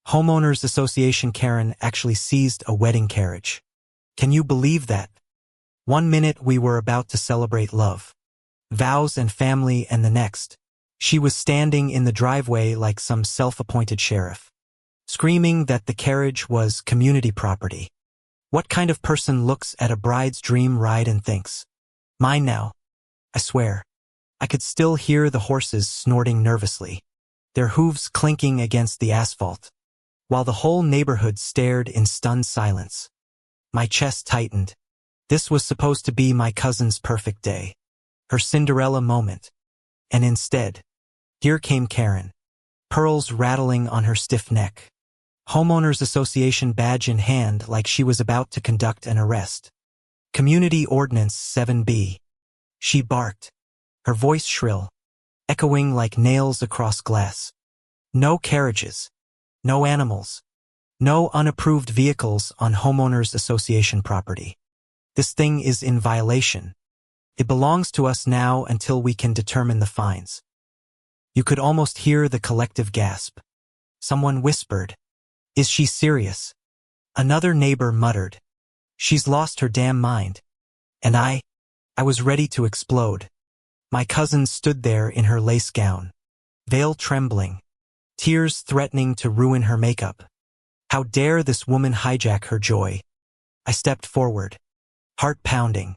Homeowners Association Karen actually seized a wedding carriage. Can you believe that? One minute we were about to celebrate love, vows and family, and the next, she was standing in the driveway like some self-appointed sheriff, screaming that the carriage was community property. What kind of person looks at a bride's dream ride and thinks, mine now? I swear, I could still hear the horses snorting nervously, their hooves clinking against the asphalt, while the whole neighborhood stared in stunned silence. My chest tightened. This was supposed to be my cousin's perfect day, her Cinderella moment. And instead, here came Karen, pearls rattling on her stiff neck, Homeowners Association badge in hand like she was about to conduct an arrest. Community Ordinance 7B. She barked, her voice shrill, echoing like nails across glass. No carriages, no animals, no unapproved vehicles on Homeowners Association property. This thing is in violation. It belongs to us now until we can determine the fines. You could almost hear the collective gasp. Someone whispered, "Is she serious?" Another neighbor muttered, "She's lost her damn mind." And I was ready to explode. My cousin stood there in her lace gown, veil trembling, tears threatening to ruin her makeup. How dare this woman hijack her joy? I stepped forward, heart pounding,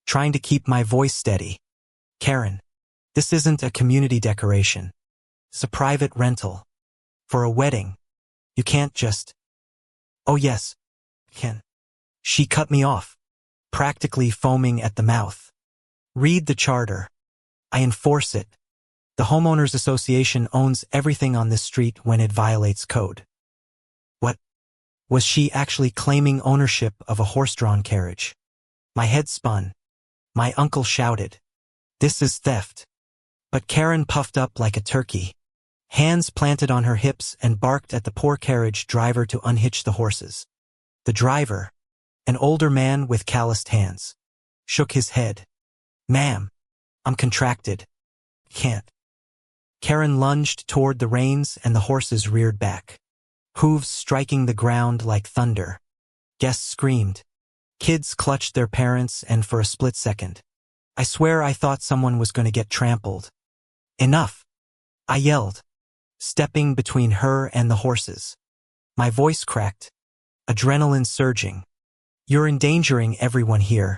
trying to keep my voice steady. "Karen, this isn't a community decoration. It's a private rental. For a wedding. You can't just—" "Oh yes, can." She cut me off, practically foaming at the mouth. "Read the charter. I enforce it. The Homeowners Association owns everything on this street when it violates code." What? Was she actually claiming ownership of a horse-drawn carriage? My head spun. My uncle shouted, "This is theft." But Karen puffed up like a turkey, hands planted on her hips, and barked at the poor carriage driver to unhitch the horses. The driver, an older man with calloused hands, shook his head. "Ma'am, I'm contracted. Can't." Karen lunged toward the reins and the horses reared back, hooves striking the ground like thunder. Guests screamed. Kids clutched their parents, and for a split second, I swear I thought someone was going to get trampled. "Enough!" I yelled, stepping between her and the horses. My voice cracked, adrenaline surging. "You're endangering everyone here."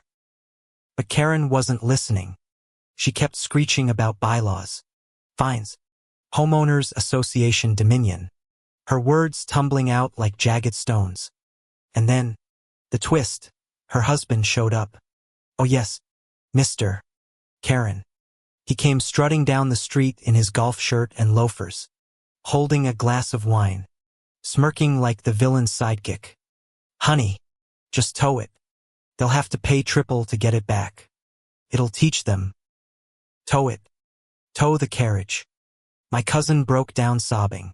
But Karen wasn't listening. She kept screeching about bylaws, fines, Homeowners Association dominion, her words tumbling out like jagged stones. And then, the twist, her husband showed up. "Oh yes, Mr. Karen." He came strutting down the street in his golf shirt and loafers, holding a glass of wine, smirking like the villain's sidekick. "Honey, just tow it. They'll have to pay triple to get it back. It'll teach them." "Tow it. Tow the carriage." My cousin broke down sobbing,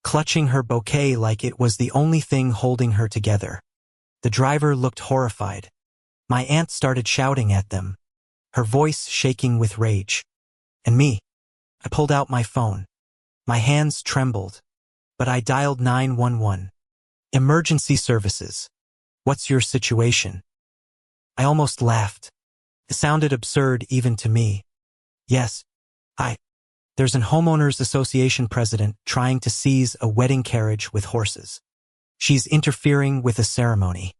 clutching her bouquet like it was the only thing holding her together. The driver looked horrified. My aunt started shouting at them, her voice shaking with rage. And me, I pulled out my phone. My hands trembled, but I dialed 911. "Emergency services. What's your situation?" I almost laughed. It sounded absurd even to me. "Yes, there's an Homeowners Association president trying to seize a wedding carriage with horses. She's interfering with a ceremony,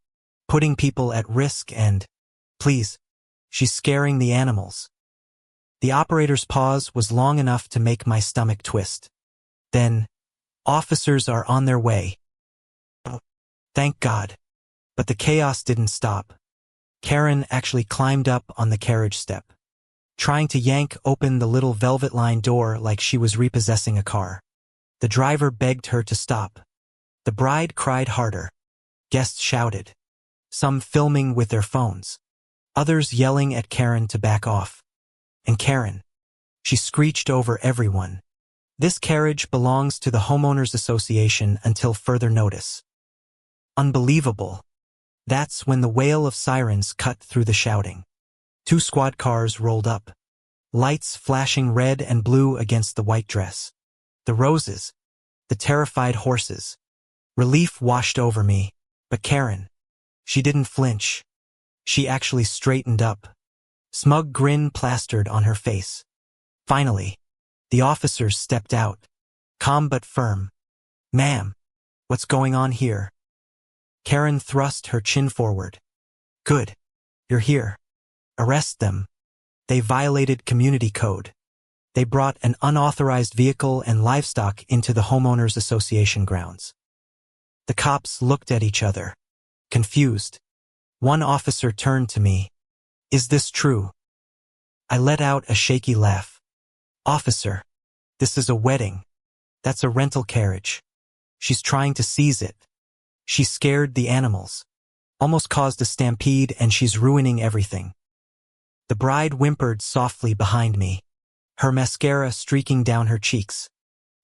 putting people at risk and, please, she's scaring the animals." The operator's pause was long enough to make my stomach twist. Then, "Officers are on their way." Oh, thank God. But the chaos didn't stop. Karen actually climbed up on the carriage step, trying to yank open the little velvet-lined door like she was repossessing a car. The driver begged her to stop. The bride cried harder. Guests shouted, some filming with their phones, others yelling at Karen to back off. And Karen, she screeched over everyone, "This carriage belongs to the Homeowners Association until further notice." Unbelievable. That's when the wail of sirens cut through the shouting. 2 squad cars rolled up, lights flashing red and blue against the white dress. The roses, the terrified horses, Relief washed over me, but Karen, she didn't flinch. She actually straightened up. Smug grin plastered on her face. Finally, the officers stepped out. Calm but firm. "Ma'am, what's going on here?" Karen thrust her chin forward. "Good. You're here. Arrest them. They violated community code. They brought an unauthorized vehicle and livestock into the homeowners association grounds." The cops looked at each other, confused. One officer turned to me. "Is this true?" I let out a shaky laugh. "Officer, this is a wedding. That's a rental carriage. She's trying to seize it. She scared the animals. Almost caused a stampede, and she's ruining everything." The bride whimpered softly behind me, her mascara streaking down her cheeks.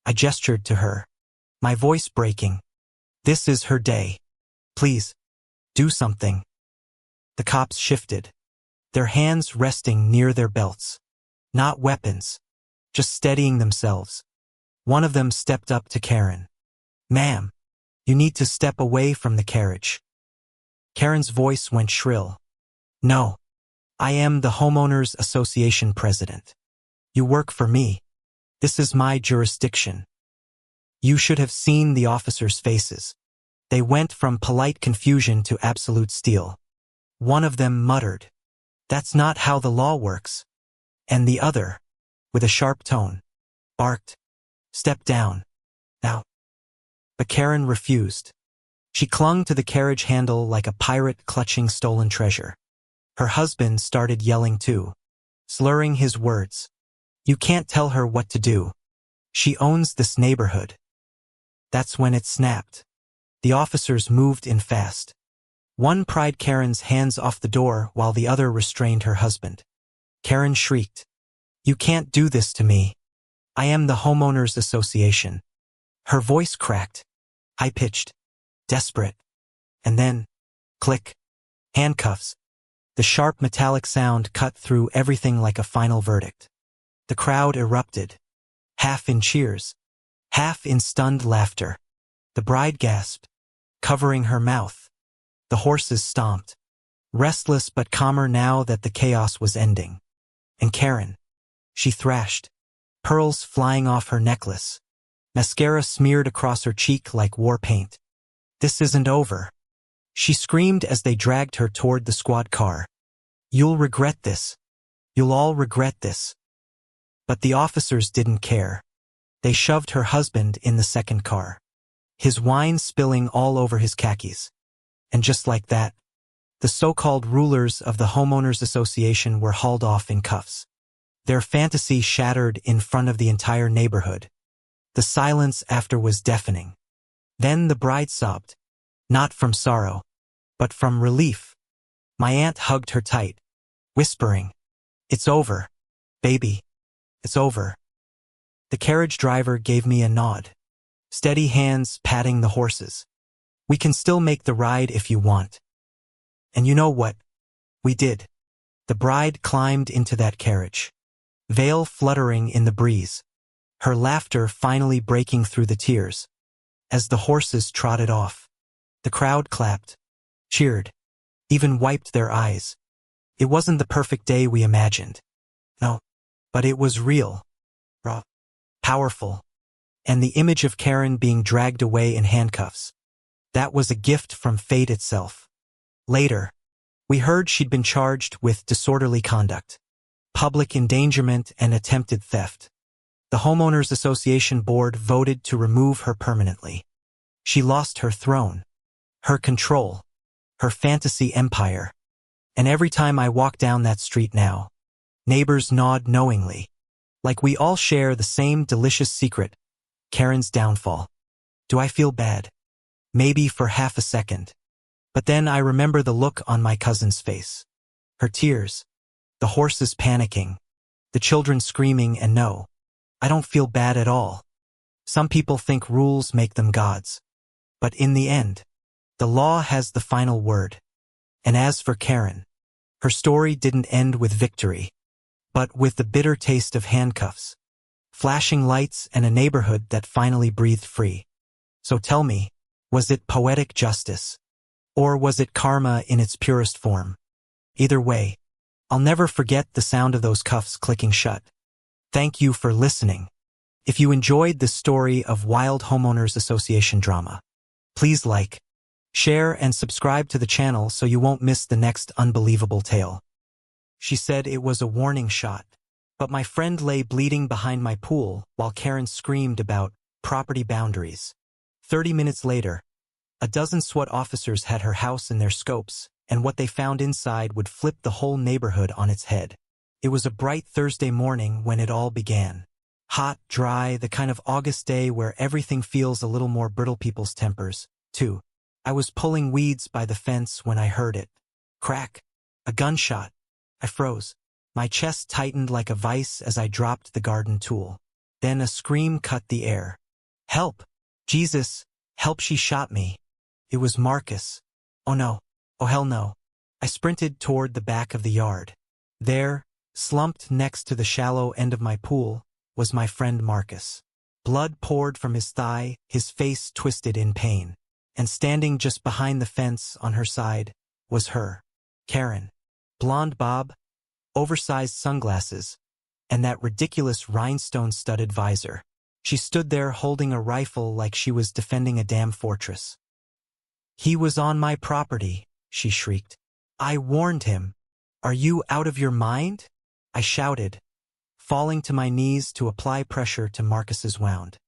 I gestured to her, my voice breaking. "This is her day. Please, do something." The cops shifted, their hands resting near their belts. Not weapons, just steadying themselves. One of them stepped up to Karen. "Ma'am, you need to step away from the carriage." Karen's voice went shrill. "No, I am the homeowners association president. You work for me. This is my jurisdiction." You should have seen the officers' faces. They went from polite confusion to absolute steel. One of them muttered, "That's not how the law works." And the other, with a sharp tone, barked, "Step down. Now." But Karen refused. She clung to the carriage handle like a pirate clutching stolen treasure. Her husband started yelling too, slurring his words. "You can't tell her what to do. She owns this neighborhood." That's when it snapped. The officers moved in fast. One pried Karen's hands off the door while the other restrained her husband. Karen shrieked, "You can't do this to me. I am the homeowners association." Her voice cracked, high-pitched, desperate. And then, click, handcuffs. The sharp metallic sound cut through everything like a final verdict. The crowd erupted, half in cheers, half in stunned laughter. The bride gasped, covering her mouth. The horses stomped, restless but calmer now that the chaos was ending. And Karen, she thrashed, pearls flying off her necklace, mascara smeared across her cheek like war paint. "This isn't over," she screamed as they dragged her toward the squad car. "You'll regret this. You'll all regret this." But the officers didn't care. They shoved her husband in the second car, his wine spilling all over his khakis. And just like that, the so-called rulers of the homeowners association were hauled off in cuffs. Their fantasy shattered in front of the entire neighborhood. The silence after was deafening. Then the bride sobbed, not from sorrow, but from relief. My aunt hugged her tight, whispering, "It's over, baby, it's over." The carriage driver gave me a nod, steady hands patting the horses. "We can still make the ride if you want." And you know what? We did. The bride climbed into that carriage, veil fluttering in the breeze, her laughter finally breaking through the tears. As the horses trotted off, the crowd clapped, cheered, even wiped their eyes. It wasn't the perfect day we imagined. No, but it was real, raw, powerful. And the image of Karen being dragged away in handcuffs, that was a gift from fate itself. Later, we heard she'd been charged with disorderly conduct, public endangerment, and attempted theft. The Homeowners Association board voted to remove her permanently. She lost her throne, her control, her fantasy empire. And every time I walk down that street now, neighbors nod knowingly, like we all share the same delicious secret, Karen's downfall. Do I feel bad? Maybe for half a second. But then I remember the look on my cousin's face. Her tears, the horses panicking, the children screaming, and no, I don't feel bad at all. Some people think rules make them gods. But in the end, the law has the final word. And as for Karen, her story didn't end with victory, but with the bitter taste of handcuffs, flashing lights, and a neighborhood that finally breathed free. So tell me, Was it poetic justice? Or was it karma in its purest form? Either way, I'll never forget the sound of those cuffs clicking shut. Thank you for listening. If you enjoyed this story of wild homeowners association drama, please like, share, and subscribe to the channel so you won't miss the next unbelievable tale. She said it was a warning shot, but my friend lay bleeding behind my pool while Karen screamed about property boundaries. 30 minutes later, a dozen SWAT officers had her house in their scopes, and what they found inside would flip the whole neighborhood on its head. It was a bright Thursday morning when it all began. Hot, dry, the kind of August day where everything feels a little more brittle. People's tempers, too. I was pulling weeds by the fence when I heard it. Crack. A gunshot. I froze. My chest tightened like a vice as I dropped the garden tool. Then a scream cut the air. Help! Jesus! Help! She shot me. It was Marcus. Oh no. Oh hell no. I sprinted toward the back of the yard. There, slumped next to the shallow end of my pool, was my friend Marcus. Blood poured from his thigh, his face twisted in pain. And standing just behind the fence on her side was her, Karen. Blonde bob, oversized sunglasses, and that ridiculous rhinestone-studded visor. She stood there holding a rifle like she was defending a damn fortress. "He was on my property," she shrieked. "I warned him. Are you out of your mind?" I shouted, falling to my knees to apply pressure to Marcus's wound.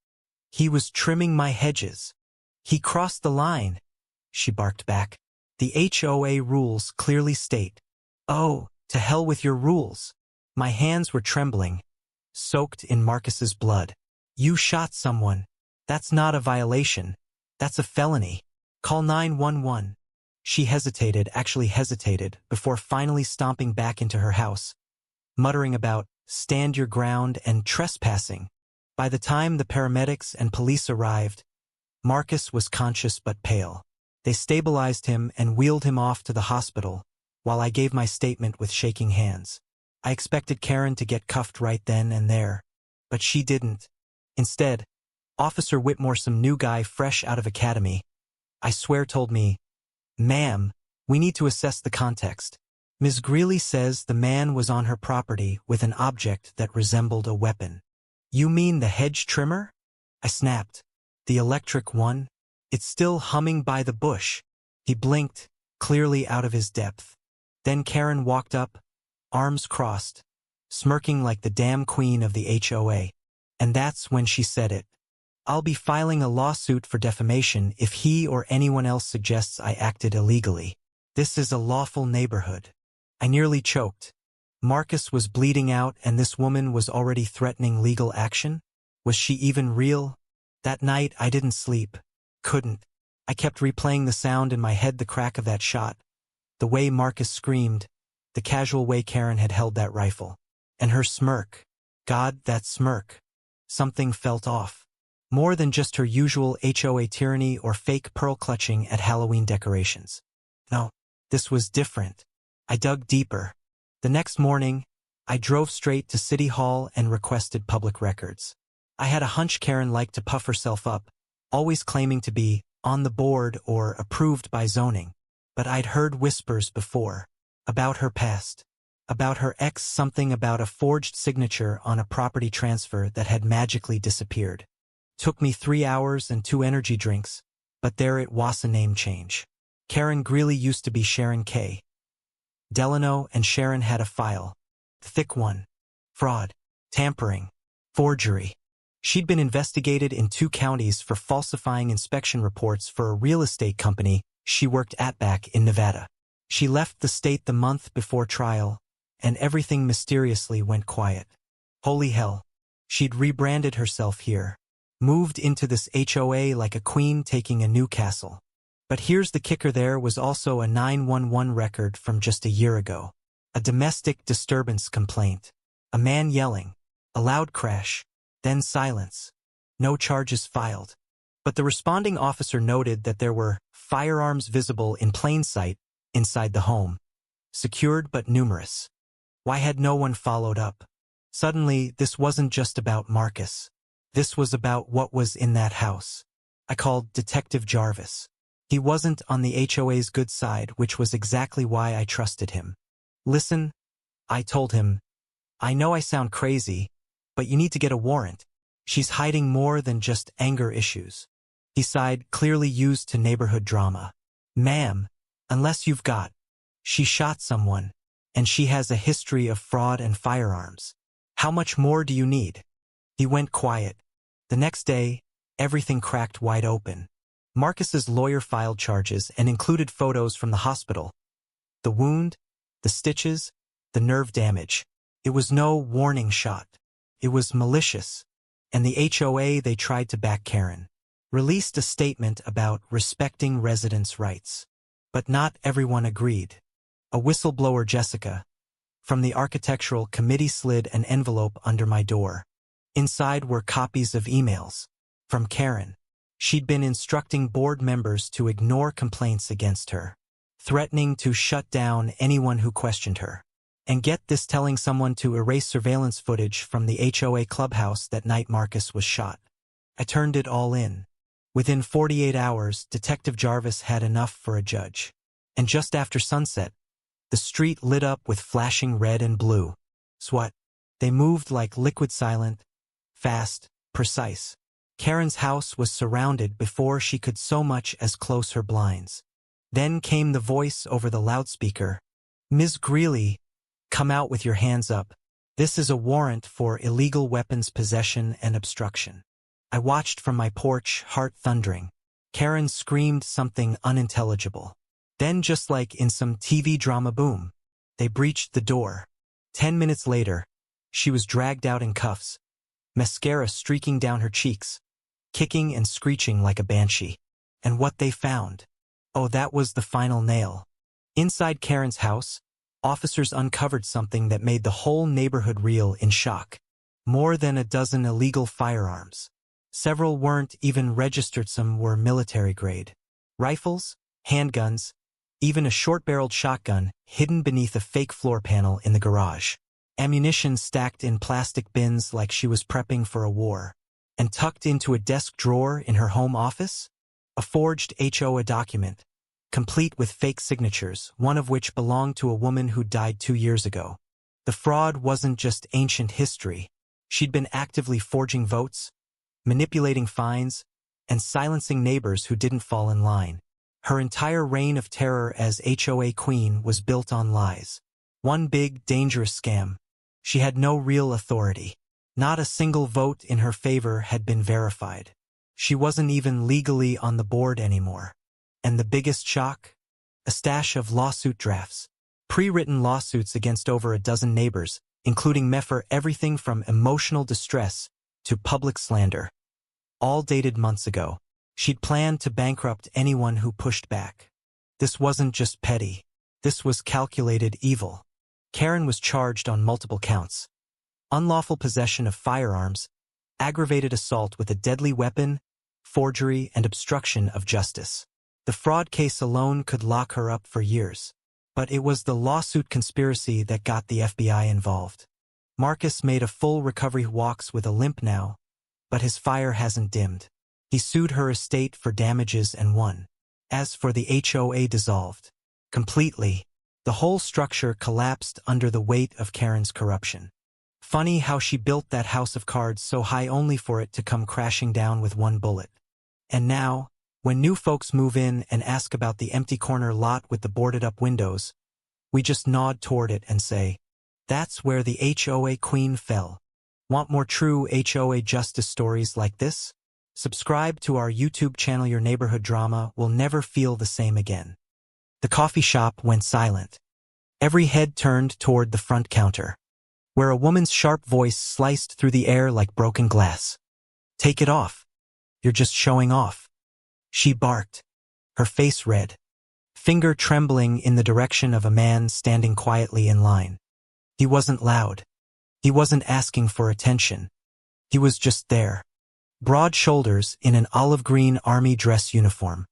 "He was trimming my hedges. He crossed the line," she barked back. "The HOA rules clearly state." "Oh, to hell with your rules." My hands were trembling, soaked in Marcus's blood. "You shot someone. That's not a violation. That's a felony. Call 911. She actually hesitated, before finally stomping back into her house, muttering about stand your ground and trespassing. By the time the paramedics and police arrived, Marcus was conscious but pale. They stabilized him and wheeled him off to the hospital, while I gave my statement with shaking hands. I expected Karen to get cuffed right then and there, but she didn't. Instead, Officer Whitmore, some new guy fresh out of academy, I swear told me, "Ma'am, we need to assess the context. Ms. Greeley says the man was on her property with an object that resembled a weapon." "You mean the hedge trimmer?" I snapped. "The electric one? It's still humming by the bush." He blinked, clearly out of his depth. Then Karen walked up, arms crossed, smirking like the damn queen of the HOA. And that's when she said it. "I'll be filing a lawsuit for defamation if he or anyone else suggests I acted illegally. This is a lawful neighborhood." I nearly choked. Marcus was bleeding out and this woman was already threatening legal action? Was she even real? That night I didn't sleep. Couldn't. I kept replaying the sound in my head, the crack of that shot, the way Marcus screamed, the casual way Karen had held that rifle. And her smirk. God, that smirk. Something felt off. More than just her usual HOA tyranny or fake pearl clutching at Halloween decorations. No, this was different. I dug deeper. The next morning, I drove straight to City Hall and requested public records. I had a hunch Karen liked to puff herself up, always claiming to be on the board or approved by zoning. But I'd heard whispers before, about her past, about her ex, something about a forged signature on a property transfer that had magically disappeared. Took me 3 hours and 2 energy drinks, but there it was, a name change. Karen Greeley used to be Sharon K. Delano, and Sharon had a file. Thick one. Fraud. Tampering. Forgery. She'd been investigated in 2 counties for falsifying inspection reports for a real estate company she worked at back in Nevada. She left the state the month before trial, and everything mysteriously went quiet. Holy hell. She'd rebranded herself here. Moved into this HOA like a queen taking a new castle. But here's the kicker, there was also a 911 record from just a year ago. A domestic disturbance complaint. A man yelling. A loud crash. Then silence. No charges filed. But the responding officer noted that there were firearms visible in plain sight inside the home. Secured but numerous. Why had no one followed up? Suddenly, this wasn't just about Marcus. This was about what was in that house. I called Detective Jarvis. He wasn't on the HOA's good side, which was exactly why I trusted him. Listen, I told him, I know I sound crazy, but you need to get a warrant. She's hiding more than just anger issues. He sighed, clearly used to neighborhood drama. Ma'am, unless you've got. She shot someone, and she has a history of fraud and firearms. How much more do you need? He went quiet. The next day, everything cracked wide open. Marcus's lawyer filed charges and included photos from the hospital. The wound, the stitches, the nerve damage. It was no warning shot. It was malicious. And the HOA they tried to back Karen released a statement about respecting residents' rights. But not everyone agreed. A whistleblower, Jessica, from the architectural committee, slid an envelope under my door. Inside were copies of emails from Karen. She'd been instructing board members to ignore complaints against her, threatening to shut down anyone who questioned her. And get this, telling someone to erase surveillance footage from the HOA clubhouse that night Marcus was shot. I turned it all in. Within 48 hours, Detective Jarvis had enough for a judge. And just after sunset, the street lit up with flashing red and blue. SWAT. They moved like liquid, silent, fast, precise. Karen's house was surrounded before she could so much as close her blinds. Then came the voice over the loudspeaker. Ms. Greeley, come out with your hands up. This is a warrant for illegal weapons possession and obstruction. I watched from my porch, heart thundering. Karen screamed something unintelligible. Then, just like in some TV drama, boom, they breached the door. 10 minutes later, she was dragged out in cuffs, mascara streaking down her cheeks, kicking and screeching like a banshee. And what they found? Oh, that was the final nail. Inside Karen's house, officers uncovered something that made the whole neighborhood reel in shock. More than a dozen illegal firearms. Several weren't even registered, some were military-grade. Rifles, handguns, even a short-barreled shotgun hidden beneath a fake floor panel in the garage. Ammunition stacked in plastic bins like she was prepping for a war. And tucked into a desk drawer in her home office? A forged HOA document, complete with fake signatures, one of which belonged to a woman who died 2 years ago. The fraud wasn't just ancient history. She'd been actively forging votes, manipulating fines, and silencing neighbors who didn't fall in line. Her entire reign of terror as HOA queen was built on lies. One big, dangerous scam. She had no real authority. Not a single vote in her favor had been verified. She wasn't even legally on the board anymore. And the biggest shock? A stash of lawsuit drafts. Pre-written lawsuits against over a dozen neighbors, including me for everything from emotional distress to public slander. All dated months ago. She'd planned to bankrupt anyone who pushed back. This wasn't just petty. This was calculated evil. Karen was charged on multiple counts. Unlawful possession of firearms, aggravated assault with a deadly weapon, forgery, and obstruction of justice. The fraud case alone could lock her up for years. But it was the lawsuit conspiracy that got the FBI involved. Marcus made a full recovery, walks with a limp now, but his fire hasn't dimmed. He sued her estate for damages and won. As for the HOA, dissolved completely. The whole structure collapsed under the weight of Karen's corruption. Funny how she built that house of cards so high only for it to come crashing down with one bullet. And now, when new folks move in and ask about the empty corner lot with the boarded-up windows, we just nod toward it and say, that's where the HOA queen fell. Want more true HOA justice stories like this? Subscribe to our YouTube channel. Your neighborhood drama will never feel the same again. The coffee shop went silent. Every head turned toward the front counter, where a woman's sharp voice sliced through the air like broken glass. Take it off. You're just showing off. She barked, her face red, finger trembling in the direction of a man standing quietly in line. He wasn't loud. He wasn't asking for attention. He was just there. Broad shoulders in an olive-green army dress uniform.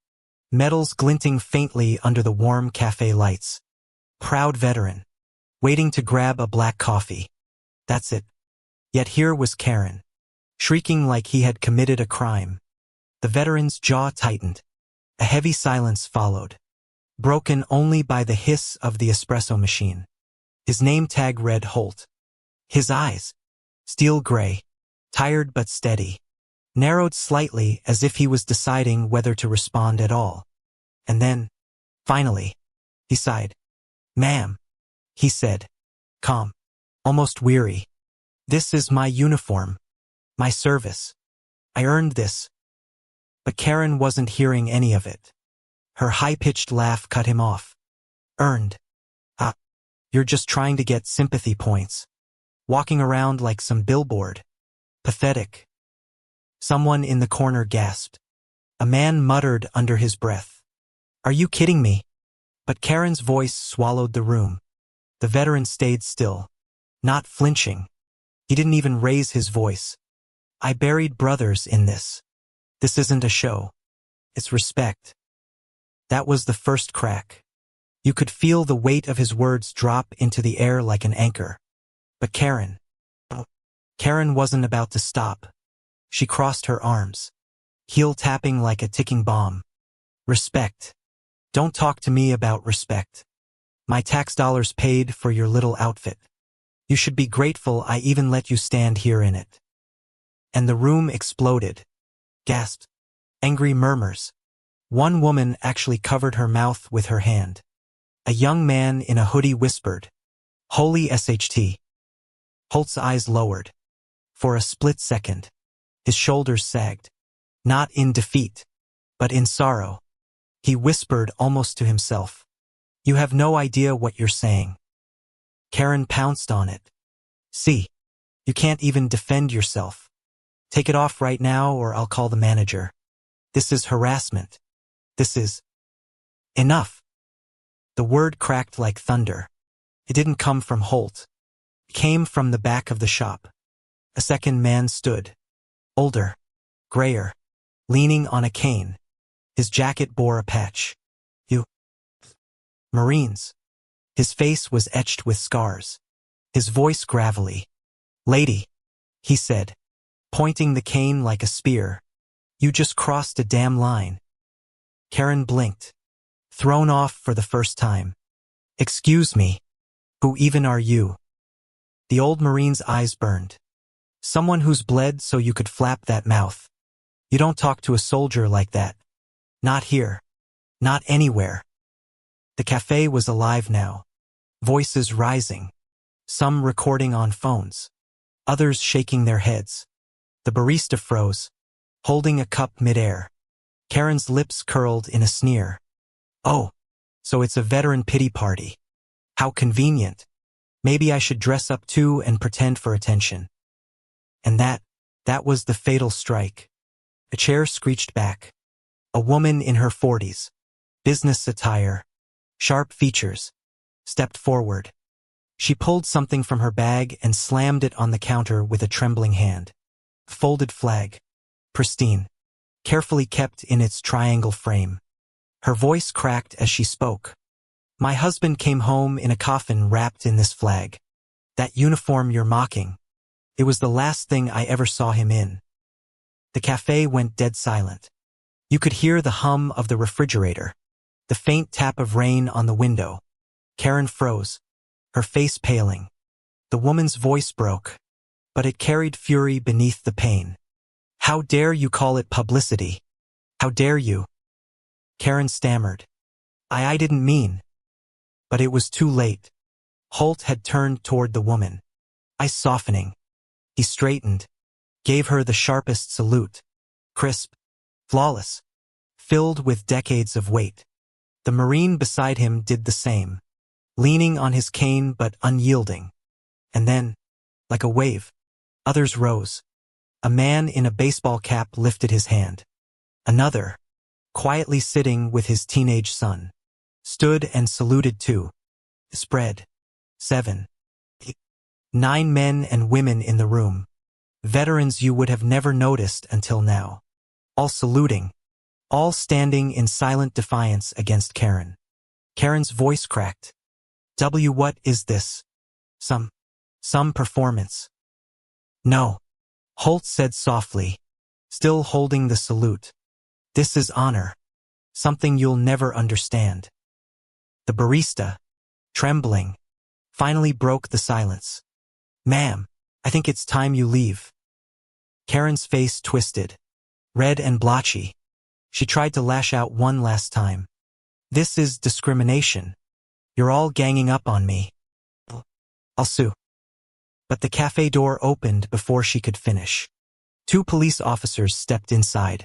Medals glinting faintly under the warm cafe lights. Proud veteran. Waiting to grab a black coffee. That's it. Yet here was Karen, shrieking like he had committed a crime. The veteran's jaw tightened. A heavy silence followed, broken only by the hiss of the espresso machine. His name tag read Holt. His eyes, steel gray, tired but steady, narrowed slightly as if he was deciding whether to respond at all. And then, finally, he sighed. "Ma'am," he said, calm, almost weary. "This is my uniform, my service. I earned this." But Karen wasn't hearing any of it. Her high-pitched laugh cut him off. "Earned? Ah, you're just trying to get sympathy points. Walking around like some billboard. Pathetic." Someone in the corner gasped. A man muttered under his breath, "Are you kidding me?" But Karen's voice swallowed the room. The veteran stayed still, not flinching. He didn't even raise his voice. "I buried brothers in this. This isn't a show. It's respect." That was the first crack. You could feel the weight of his words drop into the air like an anchor. But Karen wasn't about to stop. She crossed her arms, heel tapping like a ticking bomb. "Respect. Don't talk to me about respect. My tax dollars paid for your little outfit. You should be grateful I even let you stand here in it." And the room exploded. Gasps. Angry murmurs. One woman actually covered her mouth with her hand. A young man in a hoodie whispered, "Holy SHT." Holt's eyes lowered. For a split second, his shoulders sagged. Not in defeat, but in sorrow. He whispered almost to himself, "You have no idea what you're saying." Karen pounced on it. "See, you can't even defend yourself. Take it off right now or I'll call the manager. This is harassment. This is..." "Enough." The word cracked like thunder. It didn't come from Holt. It came from the back of the shop. A second man stood. Older, grayer, leaning on a cane. His jacket bore a patch. "You..." "Marines." His face was etched with scars. His voice gravelly. "Lady," he said, pointing the cane like a spear, "you just crossed a damn line." Karen blinked, thrown off for the first time. "Excuse me. Who even are you?" The old Marine's eyes burned. "Someone who's bled so you could flap that mouth. You don't talk to a soldier like that. Not here. Not anywhere." The cafe was alive now. Voices rising. Some recording on phones. Others shaking their heads. The barista froze, holding a cup midair. Karen's lips curled in a sneer. "Oh, so it's a veteran pity party. How convenient. Maybe I should dress up too and pretend for attention." And that was the fatal strike. A chair screeched back. A woman in her 40s, business attire, sharp features, stepped forward. She pulled something from her bag and slammed it on the counter with a trembling hand. A folded flag, pristine, carefully kept in its triangle frame. Her voice cracked as she spoke. "My husband came home in a coffin wrapped in this flag. That uniform you're mocking. It was the last thing I ever saw him in." The cafe went dead silent. You could hear the hum of the refrigerator, the faint tap of rain on the window. Karen froze, her face paling. The woman's voice broke, but it carried fury beneath the pain. "How dare you call it publicity? How dare you?" Karen stammered. I didn't mean." But it was too late. Holt had turned toward the woman, eyes softening. He straightened, gave her the sharpest salute. Crisp, flawless, filled with decades of weight. The Marine beside him did the same, leaning on his cane but unyielding. And then, like a wave, others rose. A man in a baseball cap lifted his hand. Another, quietly sitting with his teenage son, stood and saluted too. Spread. 7. 9 men and women in the room. Veterans you would have never noticed until now. All saluting. All standing in silent defiance against Karen. Karen's voice cracked. What is this? Some performance." "No," Holt said softly, still holding the salute. This is honor. Something you'll never understand. The barista, trembling, finally broke the silence. Ma'am, I think it's time you leave. Karen's face twisted, red and blotchy. She tried to lash out one last time. This is discrimination. You're all ganging up on me. I'll sue. But the cafe door opened before she could finish. 2 police officers stepped inside,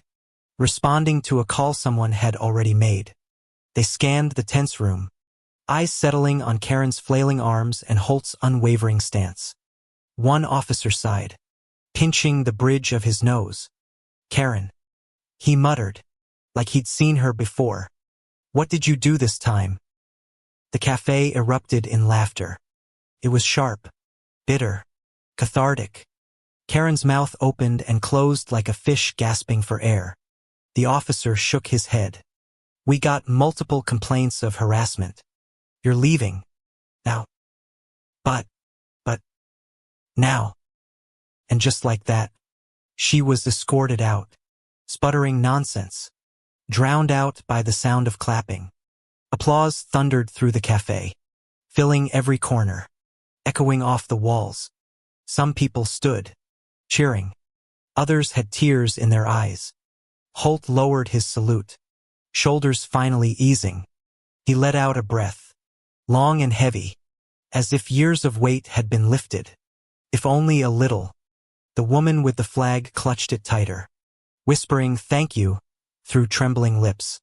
responding to a call someone had already made. They scanned the tense room, eyes settling on Karen's flailing arms and Holt's unwavering stance. One officer sighed, pinching the bridge of his nose. Karen, he muttered, like he'd seen her before. What did you do this time? The cafe erupted in laughter. It was sharp, bitter, cathartic. Karen's mouth opened and closed like a fish gasping for air. The officer shook his head. We got multiple complaints of harassment. You're leaving. Now. But. Now. And just like that, she was escorted out, sputtering nonsense, drowned out by the sound of clapping. Applause thundered through the cafe, filling every corner, echoing off the walls. Some people stood, cheering. Others had tears in their eyes. Holt lowered his salute, shoulders finally easing. He let out a breath, long and heavy, as if years of weight had been lifted. If only a little. The woman with the flag clutched it tighter, whispering thank you through trembling lips.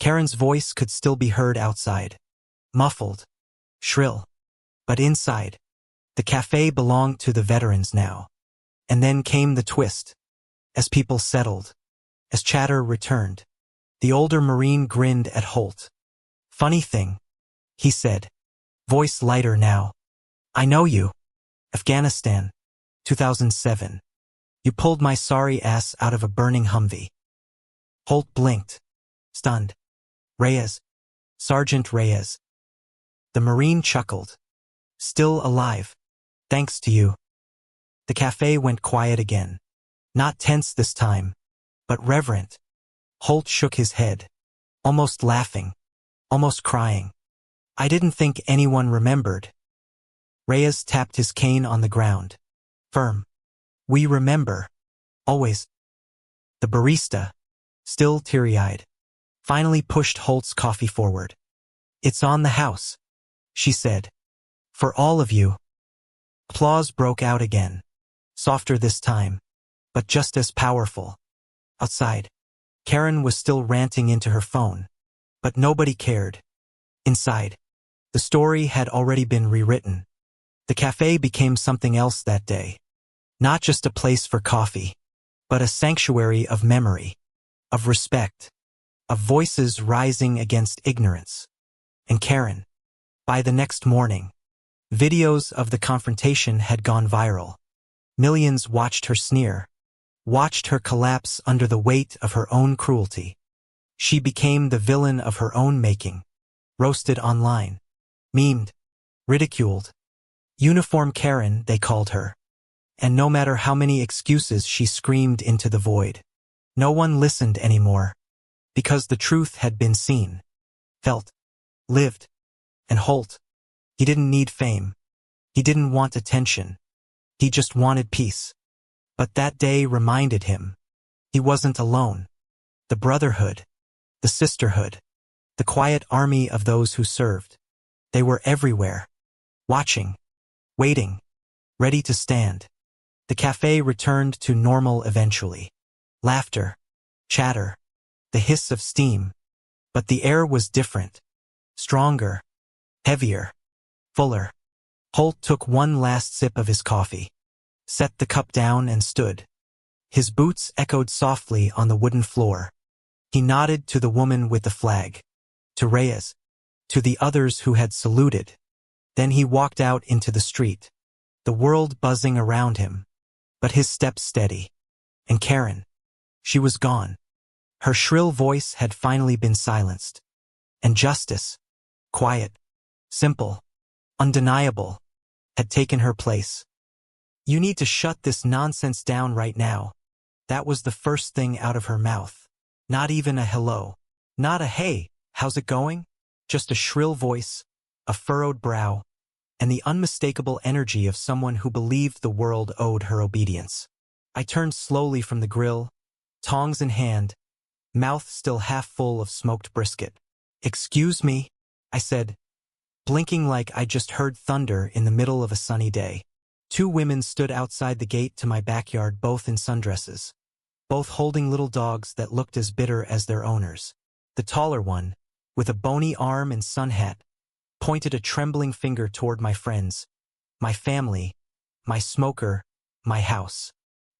Karen's voice could still be heard outside, muffled, shrill. But inside, the cafe belonged to the veterans now. And then came the twist. As people settled, as chatter returned, the older Marine grinned at Holt. Funny thing, he said, voice lighter now. I know you. Afghanistan, 2007. You pulled my sorry ass out of a burning Humvee. Holt blinked, stunned. Reyes. Sergeant Reyes. The Marine chuckled. Still alive. Thanks to you. The cafe went quiet again. Not tense this time, but reverent. Holt shook his head, almost laughing, almost crying. I didn't think anyone remembered. Reyes tapped his cane on the ground. Firm. We remember. Always. The barista, still teary-eyed, finally pushed Holt's coffee forward. It's on the house, she said. For all of you. Applause broke out again, softer this time, but just as powerful. Outside, Karen was still ranting into her phone, but nobody cared. Inside, the story had already been rewritten. The cafe became something else that day. Not just a place for coffee, but a sanctuary of memory, of respect, of voices rising against ignorance. And Karen, by the next morning, videos of the confrontation had gone viral. Millions watched her sneer, watched her collapse under the weight of her own cruelty. She became the villain of her own making, roasted online, memed, ridiculed. Uniform Karen, they called her. And no matter how many excuses she screamed into the void, no one listened anymore, because the truth had been seen, felt, lived. And Holt, he didn't need fame. He didn't want attention. He just wanted peace. But that day reminded him, he wasn't alone. The brotherhood, the sisterhood, the quiet army of those who served, they were everywhere, watching, waiting, ready to stand. The cafe returned to normal eventually. Laughter, chatter, the hiss of steam. But the air was different. Stronger, heavier, fuller. Holt took one last sip of his coffee, set the cup down and stood. His boots echoed softly on the wooden floor. He nodded to the woman with the flag, to Reyes, to the others who had saluted. Then he walked out into the street, the world buzzing around him, but his steps steady. And Karen, she was gone. Her shrill voice had finally been silenced. And justice, quiet, simple, undeniable, had taken her place. You need to shut this nonsense down right now. That was the first thing out of her mouth. Not even a hello. Not a hey, how's it going? Just a shrill voice, a furrowed brow, and the unmistakable energy of someone who believed the world owed her obedience. I turned slowly from the grill, tongs in hand, mouth still half full of smoked brisket. "Excuse me," I said, blinking like I just heard thunder in the middle of a sunny day. Two women stood outside the gate to my backyard, both in sundresses, both holding little dogs that looked as bitter as their owners. The taller one, with a bony arm and sun hat, pointed a trembling finger toward my friends, my family, my smoker, my house.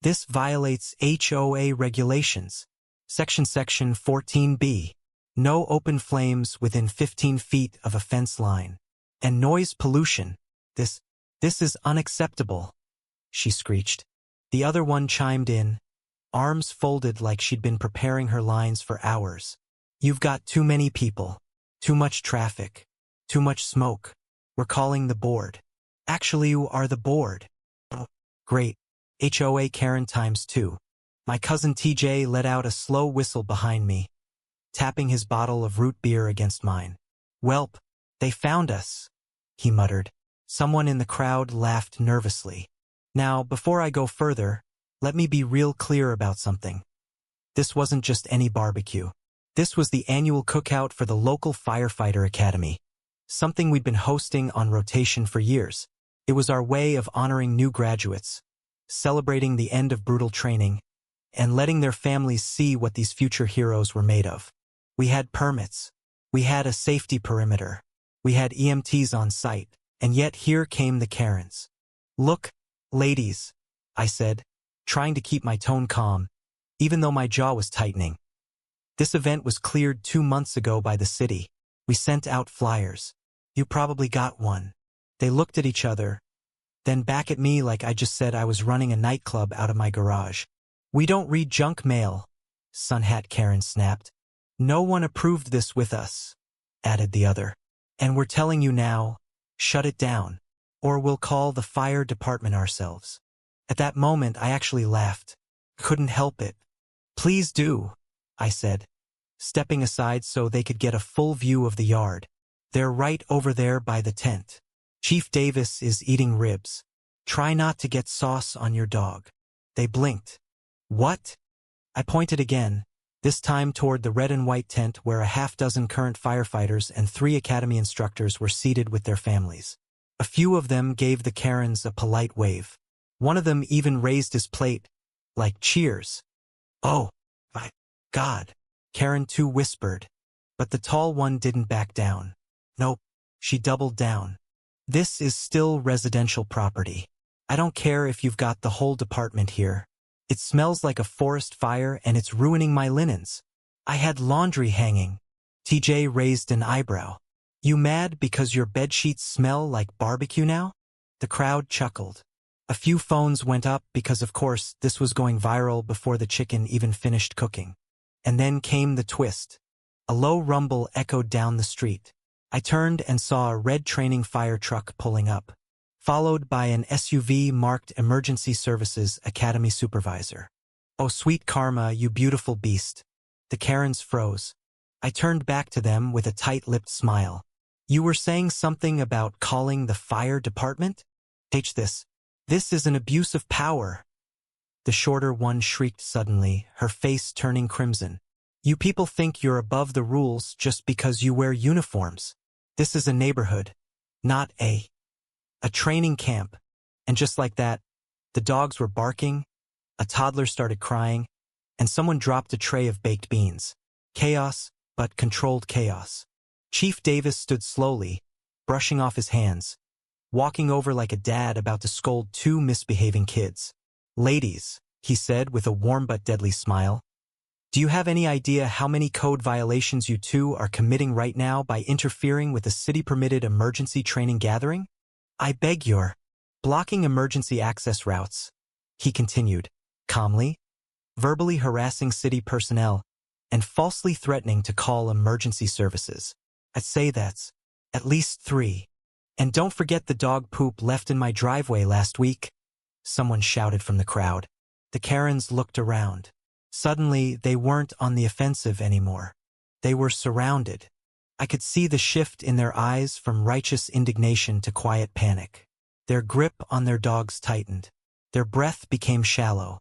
"This violates HOA regulations. Section 14B. No open flames within 15 feet of a fence line. And noise pollution. This is unacceptable," she screeched. The other one chimed in, arms folded like she'd been preparing her lines for hours. "You've got too many people. Too much traffic. Too much smoke. We're calling the board." "Actually, you are the board." "Oh, great. HOA Karen times 2. My cousin TJ let out a slow whistle behind me, tapping his bottle of root beer against mine. "Welp, they found us," he muttered. Someone in the crowd laughed nervously. Now, before I go further, let me be real clear about something. This wasn't just any barbecue. This was the annual cookout for the local firefighter academy, something we'd been hosting on rotation for years. It was our way of honoring new graduates, celebrating the end of brutal training, and letting their families see what these future heroes were made of. We had permits. We had a safety perimeter. We had EMTs on site. And yet here came the Karens. "Look, ladies," I said, trying to keep my tone calm, even though my jaw was tightening. "This event was cleared 2 months ago by the city. We sent out flyers. You probably got one." They looked at each other, then back at me like I just said I was running a nightclub out of my garage. "We don't read junk mail," Sunhat Karen snapped. "No one approved this with us," added the other. "And we're telling you now, shut it down, or we'll call the fire department ourselves." At that moment, I actually laughed. Couldn't help it. "Please do," I said, stepping aside so they could get a full view of the yard. "They're right over there by the tent. Chief Davis is eating ribs. Try not to get sauce on your dog." They blinked. "What?" I pointed again, this time toward the red and white tent where a half-dozen current firefighters and 3 academy instructors were seated with their families. A few of them gave the Karens a polite wave. One of them even raised his plate, like cheers. "Oh, my God," Karen 2 whispered, but the tall one didn't back down. "Nope," she doubled down. "This is still residential property. I don't care if you've got the whole department here. It smells like a forest fire and it's ruining my linens. I had laundry hanging." TJ raised an eyebrow. "You mad because your bedsheets smell like barbecue now?" The crowd chuckled. A few phones went up because, of course, this was going viral before the chicken even finished cooking. And then came the twist. A low rumble echoed down the street. I turned and saw a red training fire truck pulling up, followed by an SUV marked Emergency Services Academy Supervisor. "Oh, sweet karma, you beautiful beast." The Karens froze. I turned back to them with a tight-lipped smile. "You were saying something about calling the fire department?" This is an abuse of power." The shorter one shrieked suddenly, her face turning crimson. "You people think you're above the rules just because you wear uniforms. This is a neighborhood, not a training camp." And just like that, the dogs were barking, a toddler started crying, and someone dropped a tray of baked beans. Chaos, but controlled chaos. Chief Davis stood slowly, brushing off his hands, walking over like a dad about to scold 2 misbehaving kids. "Ladies," he said with a warm but deadly smile, "do you have any idea how many code violations you 2 are committing right now by interfering with a city-permitted emergency training gathering? I beg your blocking emergency access routes," he continued, calmly, verbally harassing city personnel and falsely threatening to call emergency services. "I'd say that's at least 3. And don't forget the dog poop left in my driveway last week," someone shouted from the crowd. The Karens looked around. Suddenly, they weren't on the offensive anymore. They were surrounded. I could see the shift in their eyes from righteous indignation to quiet panic. Their grip on their dogs tightened. Their breath became shallow.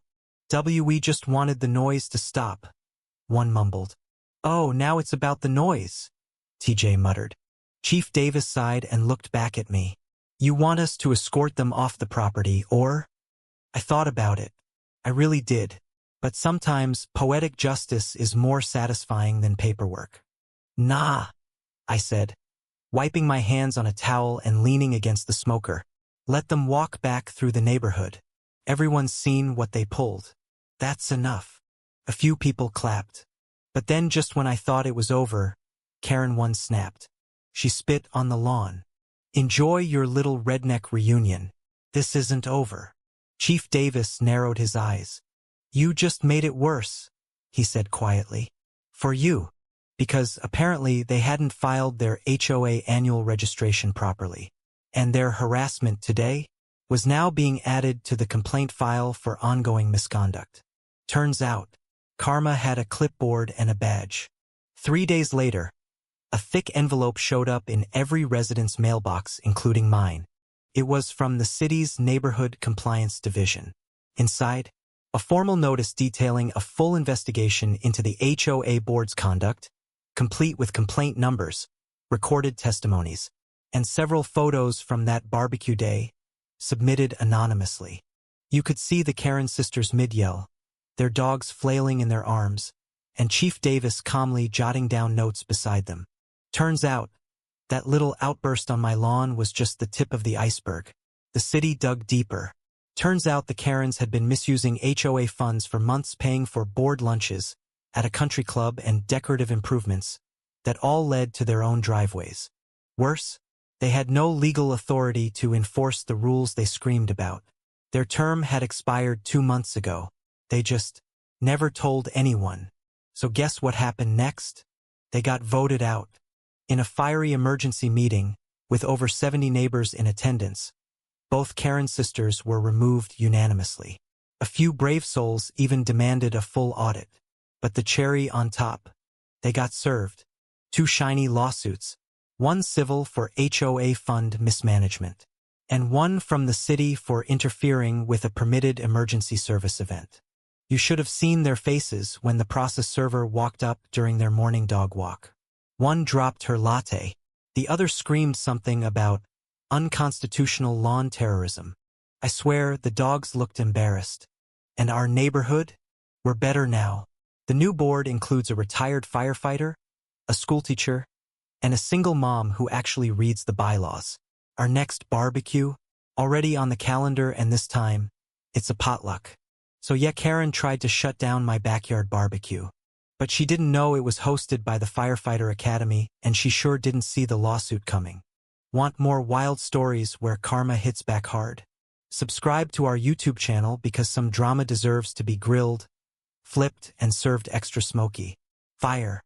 We just wanted the noise to stop, one mumbled. Oh, now it's about the noise, TJ muttered. Chief Davis sighed and looked back at me. You want us to escort them off the property, or? I thought about it. I really did. But sometimes poetic justice is more satisfying than paperwork. Nah, I said, wiping my hands on a towel and leaning against the smoker. Let them walk back through the neighborhood. Everyone's seen what they pulled. That's enough. A few people clapped. But then just when I thought it was over, Karen one snapped. She spit on the lawn. Enjoy your little redneck reunion. This isn't over. Chief Davis narrowed his eyes. You just made it worse, he said quietly. For you. Because apparently they hadn't filed their HOA annual registration properly. And their harassment today was now being added to the complaint file for ongoing misconduct. Turns out, Karma had a clipboard and a badge. 3 days later, a thick envelope showed up in every resident's mailbox, including mine. It was from the city's Neighborhood Compliance Division. Inside, a formal notice detailing a full investigation into the HOA board's conduct, complete with complaint numbers, recorded testimonies, and several photos from that barbecue day, submitted anonymously. You could see the Karen sisters mid-yell, their dogs flailing in their arms, and Chief Davis calmly jotting down notes beside them. Turns out, that little outburst on my lawn was just the tip of the iceberg. The city dug deeper. Turns out the Karens had been misusing HOA funds for months, paying for board lunches at a country club and decorative improvements that all led to their own driveways. Worse, they had no legal authority to enforce the rules they screamed about. Their term had expired 2 months ago. They just never told anyone. So guess what happened next? They got voted out. In a fiery emergency meeting, with over 70 neighbors in attendance, both Karen sisters were removed unanimously. A few brave souls even demanded a full audit. But the cherry on top, they got served. 2 shiny lawsuits, one civil for HOA fund mismanagement, and one from the city for interfering with a permitted emergency service event. You should have seen their faces when the process server walked up during their morning dog walk. One dropped her latte. The other screamed something about unconstitutional lawn terrorism. I swear the dogs looked embarrassed. And our neighborhood? We're better now. The new board includes a retired firefighter, a schoolteacher, and a single mom who actually reads the bylaws. Our next barbecue? Already on the calendar, and this time, it's a potluck. So yeah, Karen tried to shut down my backyard barbecue. But she didn't know it was hosted by the Firefighter Academy, and she sure didn't see the lawsuit coming. Want more wild stories where karma hits back hard? Subscribe to our YouTube channel because some drama deserves to be grilled, flipped, and served extra smoky. Fire.